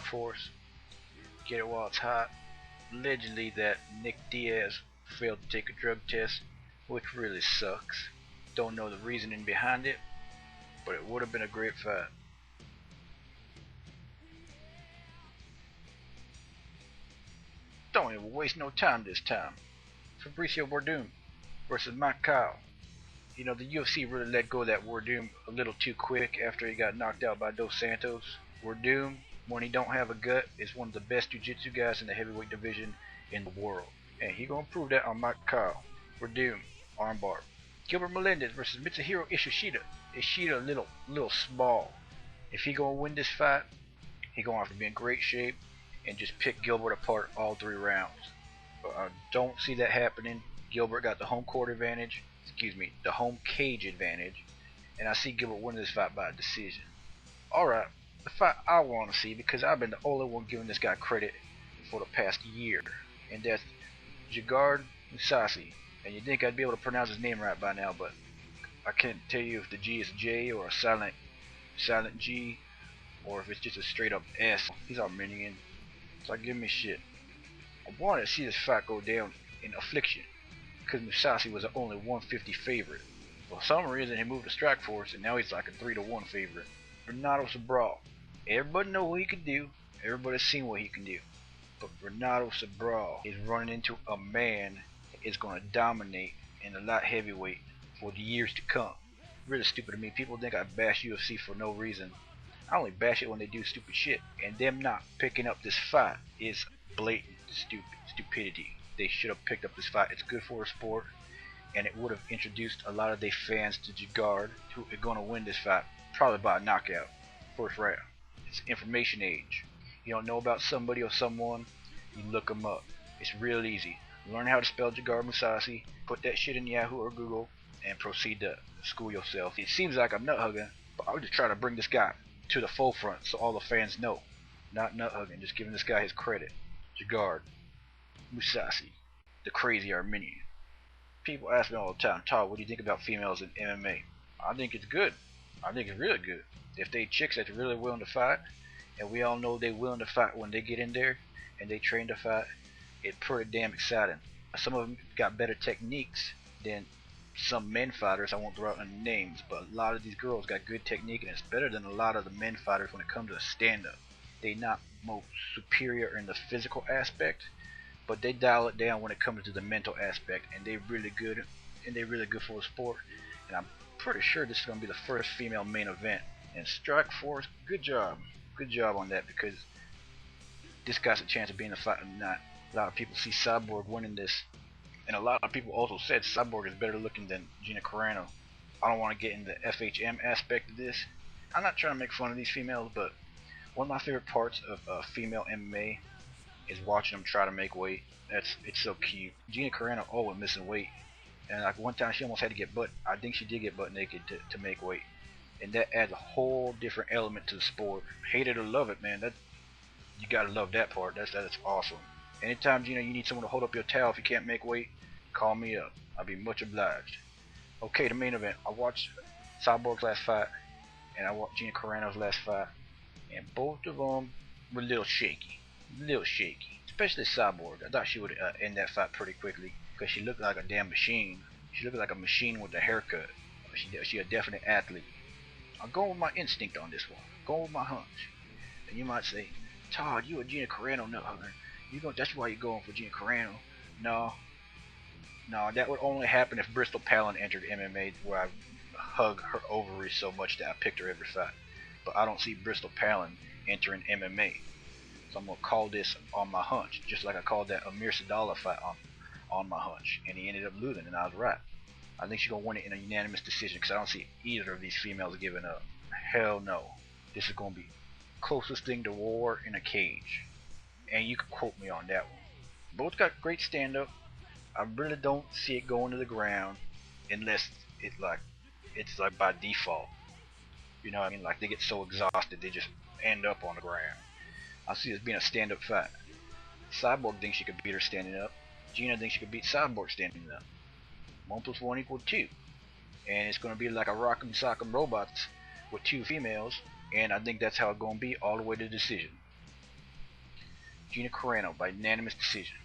Strikeforce. Get it while it's hot. Allegedly that Nick Diaz failed to take a drug test, which really sucks. Don't know the reasoning behind it, but it would have been a great fight. Don't even waste no time this time. Fabricio Werdum versus Mike Kyle. You know, the UFC really let go of that Werdum a little too quick after he got knocked out by Dos Santos. Werdum, when he don't have a gut, is one of the best jiu-jitsu guys in the heavyweight division in the world. And he gonna prove that on Mike Kyle. Werdum, armbar. Gilbert Melendez versus Mitsuhiro Ishida. Ishida a little small. If he gonna win this fight, he gonna have to be in great shape and just pick Gilbert apart all 3 rounds. But I don't see that happening. Gilbert got the home court advantage. The home cage advantage. And I see Gilbert winning this fight by a decision. Alright, the fight I want to see, because I've been the only one giving this guy credit for the past year. And that's Gegard Mousasi. And you'd think I'd be able to pronounce his name right by now, but I can't tell you if the G is a J or a silent G, or if it's just a straight up S. He's Armenian, so give me shit. I wanted to see this fight go down in affliction, because Mousasi was the only 150 favorite. For some reason he moved to Strikeforce, and now he's like a 3-1 favorite. Renato Sobral. Everybody know what he can do. Everybody's seen what he can do. But Renato Sobral is running into a man that is going to dominate in the light heavyweight for the years to come. Really stupid to me. People think I bash UFC for no reason. I only bash it when they do stupid shit. And them not picking up this fight is blatant stupidity. They should have picked up this fight. It's good for a sport, and it would have introduced a lot of their fans to Gegard, who are going to win this fight probably by a knockout, first round. It's information age. You don't know about somebody or someone, you look them up. It's real easy. Learn how to spell Gegard Mousasi, put that shit in Yahoo or Google, and proceed to school yourself. It seems like I'm nut hugging, but I'll just try to bring this guy to the forefront so all the fans know. Not nut hugging, just giving this guy his credit. Gegard Mousasi, the crazy Armenian. People ask me all the time, Todd, what do you think about females in MMA? I think it's good. I think it's really good. If they chicks that's really willing to fight, and we all know they're willing to fight when they get in there and they train to fight, it's pretty damn exciting. Some of them got better techniques than some men fighters. I won't throw out any names, but a lot of these girls got good technique, and it's better than a lot of the men fighters when it comes to stand-up. They not most superior in the physical aspect, but they dial it down when it comes to the mental aspect, and they're really good, and they're really good for the sport. And I'm pretty sure this is going to be the first female main event. And Strikeforce, good job on that, because this guy's a chance of being a fight or not. A lot of people see Cyborg winning this, and a lot of people also said Cyborg is better looking than Gina Carano. I don't want to get into the FHM aspect of this. I'm not trying to make fun of these females, but one of my favorite parts of female MMA is watching them try to make weight. It's so cute. Gina Carano always missing weight, and like one time she almost had to get I think she did get butt naked to make weight, and that adds a whole different element to the sport. Hate it or love it, man. That you gotta love that part. That's awesome. Anytime you need someone to hold up your towel if you can't make weight, call me up. I'll be much obliged. Okay, the main event. I watched Cyborg's last fight, and I watched Gina Carano's last fight, and both of them were a little shaky. Especially Cyborg. I thought she would end that fight pretty quickly, because she looked like a damn machine. She looked like a machine with a haircut. She a definite athlete. I'm going with my instinct on this one. Going with my hunch. And you might say, Todd, you a Gina Carano nut hugger. That's why you're going for Gina Carano. No, that would only happen if Bristol Palin entered MMA, where I hug her ovaries so much that I picked her every fight. But I don't see Bristol Palin entering MMA. So I'm going to call this on my hunch, just like I called that Amir Sadallah fight on my hunch. And he ended up losing, and I was right. I think she's going to win it in a unanimous decision, because I don't see either of these females giving up. Hell no. This is going to be closest thing to war in a cage. And you can quote me on that one. Both got great stand-up. I really don't see it going to the ground unless it's like by default. You know what I mean? Like they get so exhausted they just end up on the ground. I see this being a stand-up fight. Cyborg thinks she could beat her standing up. Gina thinks she could beat Cyborg standing up. 1 + 1 = 2. And it's going to be like a rock'em sock'em robots with 2 females. And I think that's how it's going to be all the way to decision. Gina Carano by unanimous decision.